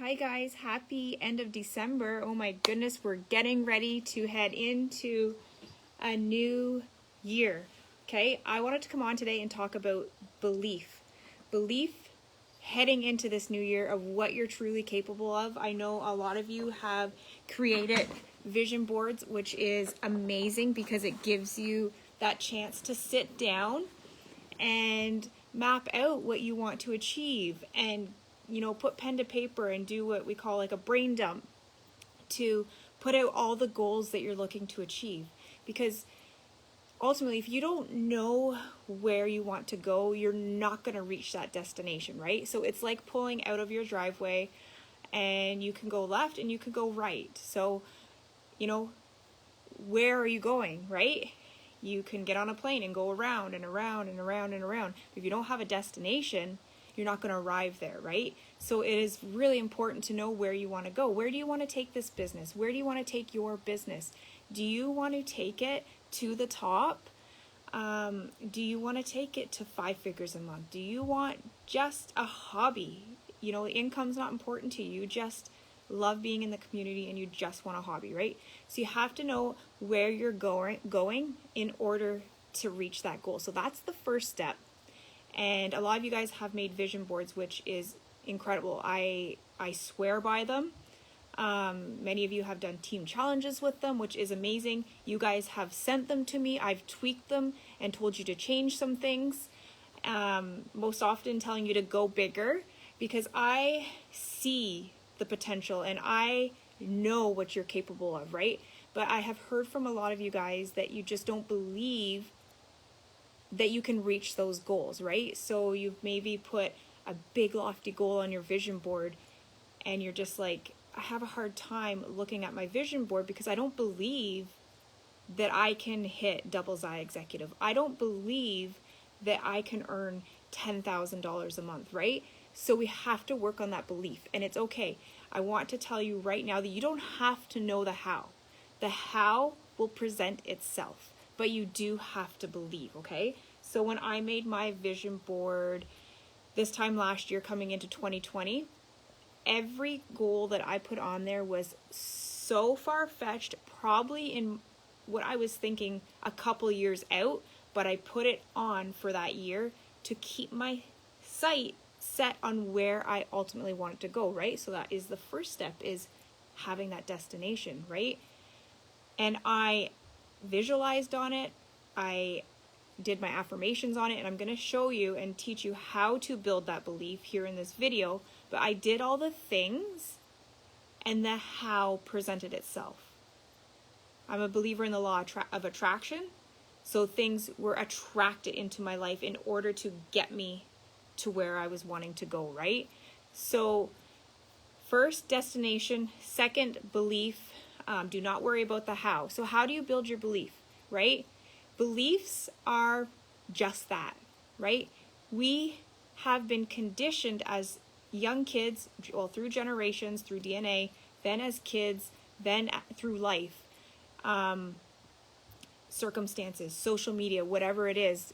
Hi guys, happy end of December. Oh my goodness, we're getting ready to head into a new year. Okay, I wanted to come on today and talk about belief. Belief heading into this new year of what you're truly capable of. I know a lot of you have created vision boards, which is amazing because it gives you that chance to sit down and map out what you want to achieve and put pen to paper and do what we call like a brain dump to put out all the goals that you're looking to achieve. Because ultimately, if you don't know where you want to go, you're not going to reach that destination, right? So it's like pulling out of your driveway, and you can go left and you can go right. So, where are you going, right? You can get on a plane and go around and around and around and around. If you don't have a destination, you're not going to arrive there, right? So it is really important to know where you want to go. Where do you want to take this business? Where do you want to take your business? Do you want to take it to the top? Do you want to take it to 5 figures a month? Do you want just a hobby? Income's not important to you. You just love being in the community and you just want a hobby, right? So you have to know where you're going in order to reach that goal. So that's the first step. And a lot of you guys have made vision boards, which is incredible. I swear by them. Many of you have done team challenges with them, which is amazing. You guys have sent them to me. I've tweaked them and told you to change some things. Most often telling you to go bigger because I see the potential and I know what you're capable of, right? But I have heard from a lot of you guys that you just don't believe that you can reach those goals, right? So you've maybe put a big lofty goal on your vision board and you're just like, I have a hard time looking at my vision board because I don't believe that I can hit double Zyia Executive. I don't believe that I can earn $10,000 a month, right? So we have to work on that belief, and it's okay. I want to tell you right now that you don't have to know the how. The how will present itself, but you do have to believe, okay? So when I made my vision board this time last year coming into 2020, every goal that I put on there was so far-fetched, probably in what I was thinking a couple years out, but I put it on for that year to keep my sight set on where I ultimately want it to go, right? So that is the first step, is having that destination, right? And I visualized on it. I did my affirmations on it, and I'm going to show you and teach you how to build that belief here in this video. But I did all the things, and the how presented itself. I'm a believer in the law of attraction. So things were attracted into my life in order to get me to where I was wanting to go, right? So first, destination. Second, belief. Do not worry about the how. So how do you build your belief, right? Beliefs are just that, right? We have been conditioned as young kids, well, through generations, through DNA, then as kids, then through life, circumstances, social media, whatever it is,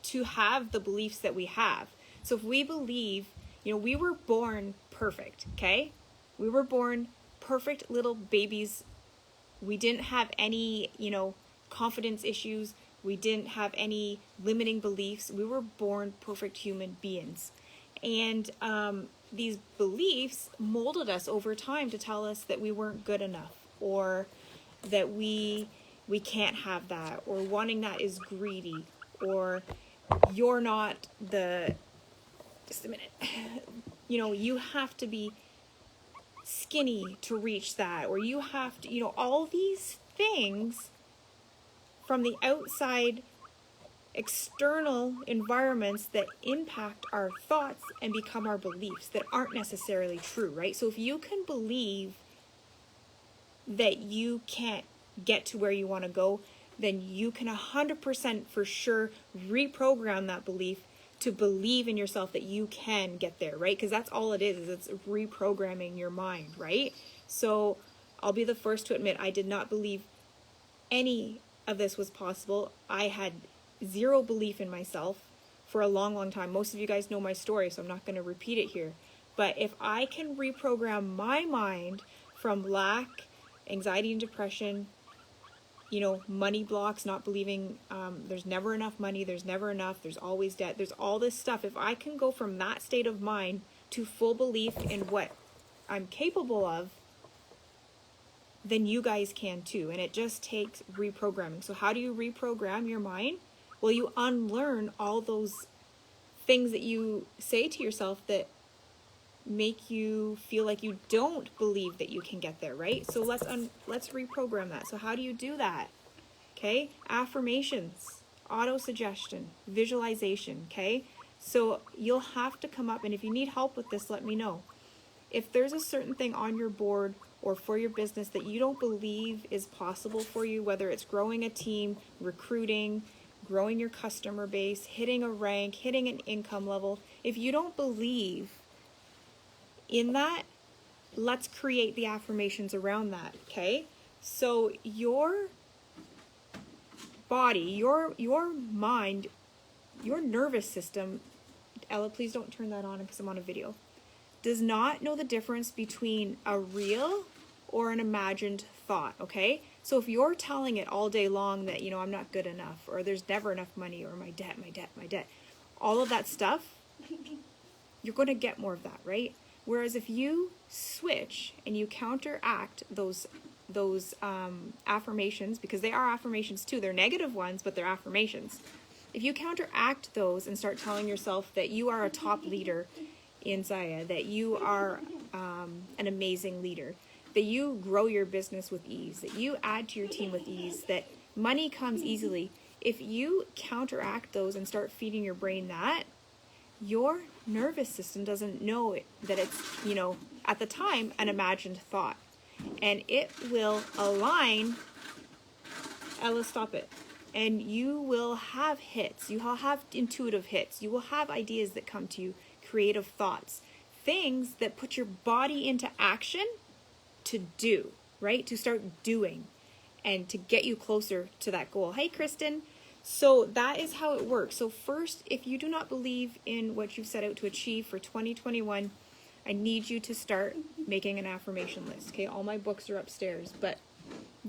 to have the beliefs that we have. So if we believe, we were born perfect, okay? We were born perfect little babies. We didn't have any, confidence issues. We didn't have any limiting beliefs. We were born perfect human beings. And these beliefs molded us over time to tell us that we weren't good enough, or that we can't have that, or wanting that is greedy, or you're not the, just a minute, you have to be skinny to reach that, or you have to, all these things from the outside external environments that impact our thoughts and become our beliefs that aren't necessarily true, right? So if you can believe that you can't get to where you want to go, then you can 100% for sure reprogram that belief to believe in yourself that you can get there, right? Because that's all it is it's reprogramming your mind, right? So I'll be the first to admit I did not believe any of this was possible. I had zero belief in myself for a long, long time. Most of you guys know my story, so I'm not going to repeat it here. But if I can reprogram my mind from lack, anxiety and depression, money blocks, not believing there's never enough money, there's never enough, there's always debt, there's all this stuff. If I can go from that state of mind to full belief in what I'm capable of, then you guys can too. And it just takes reprogramming. So how do you reprogram your mind? Well, you unlearn all those things that you say to yourself that make you feel like you don't believe that you can get there, right? So let's reprogram that. So how do you do that? Okay, affirmations, auto-suggestion, visualization, okay? So you'll have to come up, and if you need help with this, let me know. If there's a certain thing on your board or for your business that you don't believe is possible for you, whether it's growing a team, recruiting, growing your customer base, hitting a rank, hitting an income level, if you don't believe in that, let's create the affirmations around that, okay? So your body, your mind, your nervous system, Ella, please don't turn that on because I'm on a video, does not know the difference between a real or an imagined thought, okay? So if you're telling it all day long that, I'm not good enough, or there's never enough money, or my debt, all of that stuff, you're going to get more of that, right? Whereas if you switch and you counteract those affirmations, because they are affirmations too, they're negative ones, but they're affirmations. If you counteract those and start telling yourself that you are a top leader in Zyia, that you are an amazing leader, that you grow your business with ease, that you add to your team with ease, that money comes easily, if you counteract those and start feeding your brain that, your nervous system doesn't know that it's, at the time, an imagined thought. And it will align. Ella, stop it. And you will have hits. You will have intuitive hits. You will have ideas that come to you, creative thoughts, things that put your body into action to do, right? To start doing and to get you closer to that goal. Hey, Kristen. So that is how it works. So first, if you do not believe in what you've set out to achieve for 2021, I need you to start making an affirmation list. Okay, all my books are upstairs, but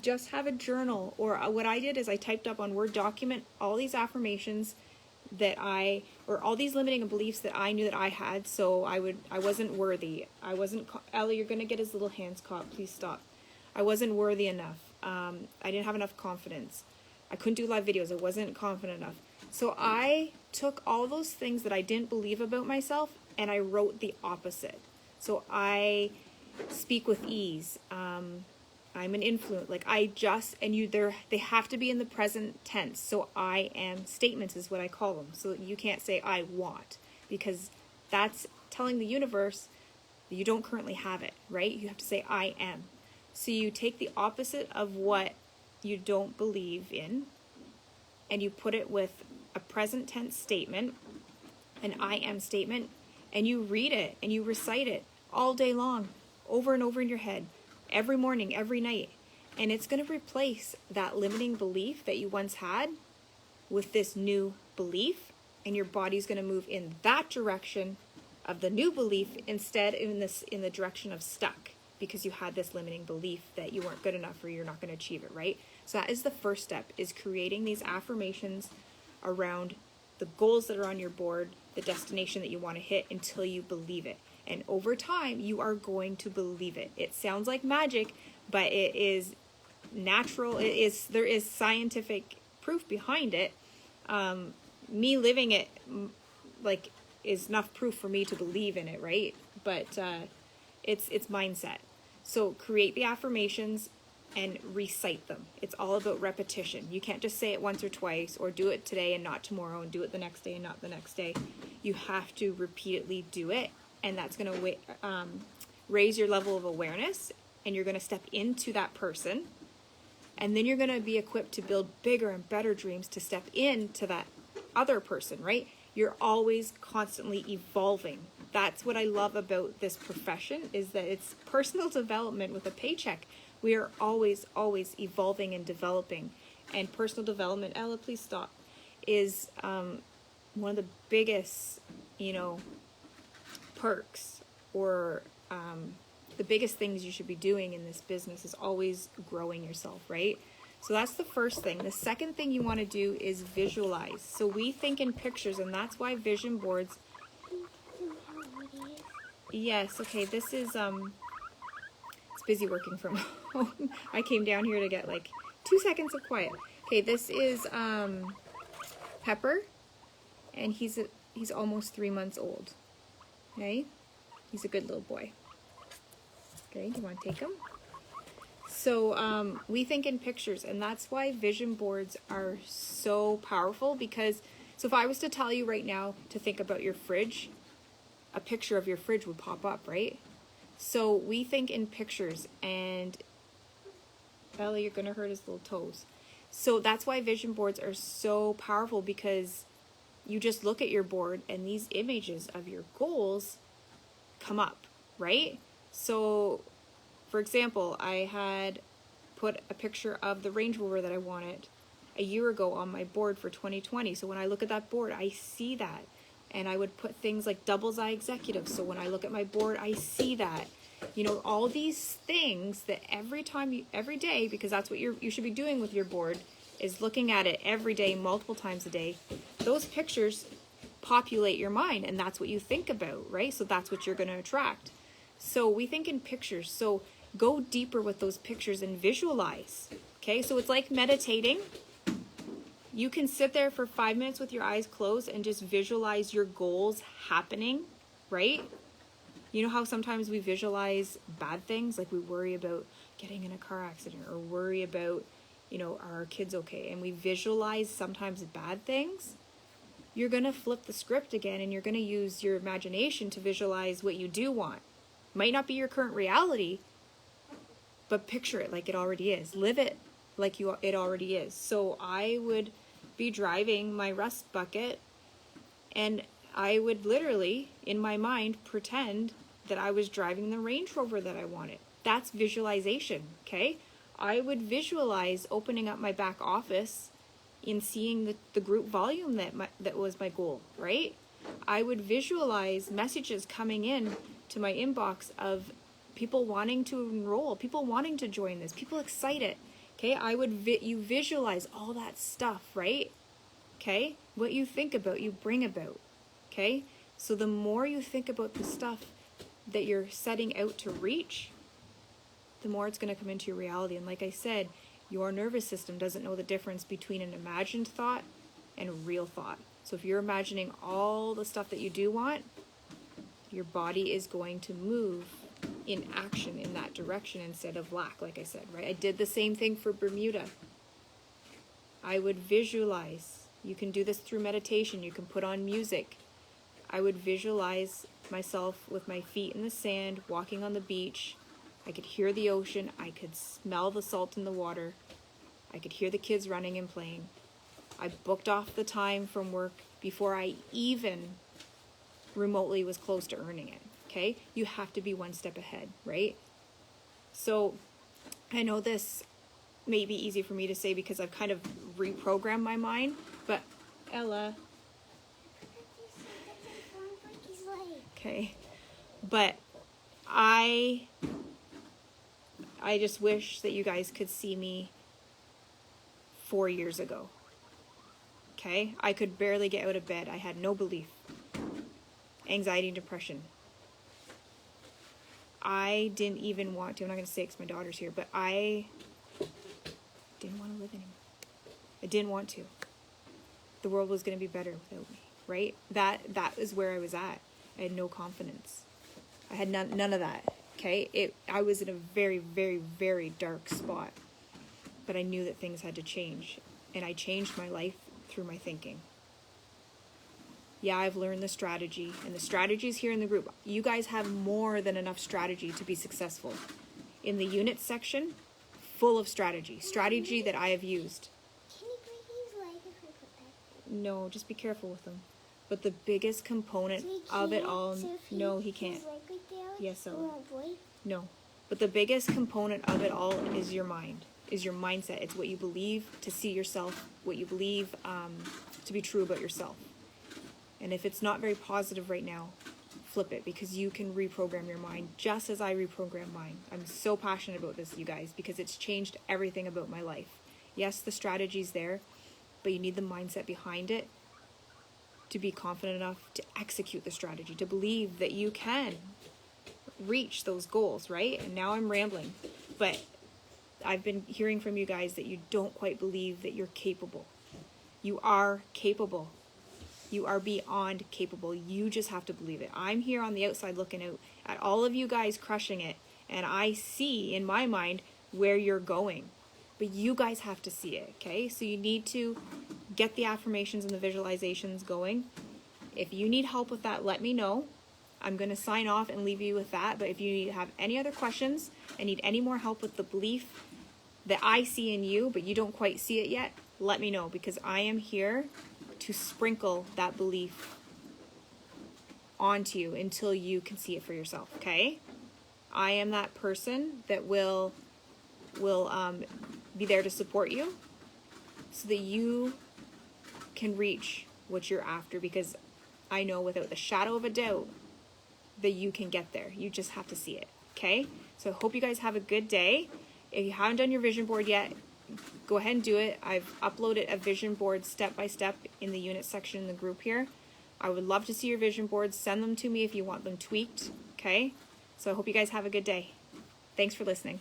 just have a journal. Or what I did is I typed up on Word document all these affirmations or all these limiting beliefs that I knew that I had. So I wasn't worthy. Ellie, you're going to get his little hands caught. Please stop. I wasn't worthy enough. I didn't have enough confidence. I couldn't do live videos. I wasn't confident enough. So I took all those things that I didn't believe about myself and I wrote the opposite. So I speak with ease. I'm an influence. They have to be in the present tense. So I am statements is what I call them. So you can't say I want, because that's telling the universe that you don't currently have it, right? You have to say I am. So you take the opposite of what you don't believe in and you put it with a present tense statement, an I am statement, and you read it and you recite it all day long, over and over in your head, every morning, every night. And it's going to replace that limiting belief that you once had with this new belief, and your body's going to move in that direction of the new belief instead in the direction of stuck, because you had this limiting belief that you weren't good enough or you're not going to achieve it, right? So that is the first step, is creating these affirmations around the goals that are on your board, the destination that you want to hit, until you believe it. And over time, you are going to believe it. It sounds like magic, but it is natural. There is scientific proof behind it. Me living it, is enough proof for me to believe in it, right? But it's mindset. So create the affirmations and recite them. It's all about repetition. You can't just say it once or twice, or do it today and not tomorrow, and do it the next day and not the next day. You have to repeatedly do it, and that's going to raise your level of awareness, and you're going to step into that person, and then you're going to be equipped to build bigger and better dreams to step into that other person, right? You're always constantly evolving. That's what I love about this profession, is that it's personal development with a paycheck. We are always, always evolving and developing. And personal development, Ella, please stop, is one of the biggest, perks or the biggest things you should be doing in this business is always growing yourself, right? So that's the first thing. The second thing you want to do is visualize. So we think in pictures, and that's why vision boards. Yes, okay, this is it's busy working from home. I came down here to get like 2 seconds of quiet. Okay, this is Pepper, and he's almost 3 months old. Okay, he's a good little boy. Okay, do you want to take him? So we think in pictures, and that's why vision boards are so powerful. Because so if I was to tell you right now to think about your fridge, a picture of your fridge would pop up, right? So we think in pictures, and Ellie, you're gonna hurt his little toes. So that's why vision boards are so powerful, because you just look at your board and these images of your goals come up, right? So for example, I had put a picture of the Range Rover that I wanted a year ago on my board for 2020. So when I look at that board, I see that. And I would put things like double Zyia Active. So when I look at my board, I see that. You know, all these things that every day, because that's what you should be doing with your board, is looking at it every day, multiple times a day. Those pictures populate your mind, and that's what you think about, right? So that's what you're going to attract. So we think in pictures. So go deeper with those pictures and visualize. Okay, so it's like meditating. You can sit there for 5 minutes with your eyes closed and just visualize your goals happening, right? You know how sometimes we visualize bad things, like we worry about getting in a car accident, or worry about, you know, are our kids okay? And we visualize sometimes bad things. You're going to flip the script again, and you're going to use your imagination to visualize what you do want. Might not be your current reality, but picture it like it already is. Live it like it already is. So I would be driving my rust bucket, and I would literally, in my mind, pretend that I was driving the Range Rover that I wanted. That's visualization, okay? I would visualize opening up my back office and seeing the group volume that was my goal, right? I would visualize messages coming in to my inbox of people wanting to enroll, people wanting to join this, people excited. Okay, I would you visualize all that stuff, right? Okay, what you think about, you bring about. Okay, so the more you think about the stuff that you're setting out to reach, the more it's going to come into your reality. And like I said, your nervous system doesn't know the difference between an imagined thought and a real thought. So if you're imagining all the stuff that you do want, your body is going to move in action in that direction instead of lack, like I said, right? I did the same thing for Bermuda. I would visualize. You can do this through meditation. You can put on music. I would visualize myself with my feet in the sand, walking on the beach. I could hear the ocean. I could smell the salt in the water. I could hear the kids running and playing. I booked off the time from work before I even remotely was close to earning it. Okay, you have to be one step ahead, right? So I know this may be easy for me to say because I've kind of reprogrammed my mind, but Ella, okay, but I just wish that you guys could see me 4 years ago. Okay, I could barely get out of bed. I had no belief. Anxiety and depression. I didn't even want to, I'm not going to say it because my daughter's here, but I didn't want to live anymore. I didn't want to. The world was going to be better without me, right? That is where I was at. I had no confidence. I had none of that, okay? I was in a very, very, very dark spot, but I knew that things had to change, and I changed my life through my thinking. Yeah, I've learned the strategy, and the strategies here in the group. You guys have more than enough strategy to be successful. In the unit section, full of strategy that I have used. Can you break his leg if I put that? No, just be careful with them. But the biggest component of it all, no, he can't. Yes, so. No, but the biggest component of it all is your mind, is your mindset. It's what you believe to see yourself, what you believe to be true about yourself. And if it's not very positive right now, flip it, because you can reprogram your mind just as I reprogrammed mine. I'm so passionate about this, you guys, because it's changed everything about my life. Yes, the strategy's there, but you need the mindset behind it to be confident enough to execute the strategy, to believe that you can reach those goals, right? And now I'm rambling, but I've been hearing from you guys that you don't quite believe that you're capable. You are capable. You are beyond capable. You just have to believe it. I'm here on the outside looking out at all of you guys crushing it, and I see in my mind where you're going. But you guys have to see it, okay? So you need to get the affirmations and the visualizations going. If you need help with that, let me know. I'm going to sign off and leave you with that. But if you have any other questions and need any more help with the belief that I see in you, but you don't quite see it yet, let me know, because I am here to sprinkle that belief onto you until you can see it for yourself, okay? I am that person that will be there to support you so that you can reach what you're after, because I know without the shadow of a doubt that you can get there. You just have to see it, okay? So I hope you guys have a good day. If you haven't done your vision board yet, go ahead and do it. I've uploaded a vision board step by step in the unit section in the group here. I would love to see your vision boards. Send them to me if you want them tweaked, okay? So I hope you guys have a good day. Thanks for listening.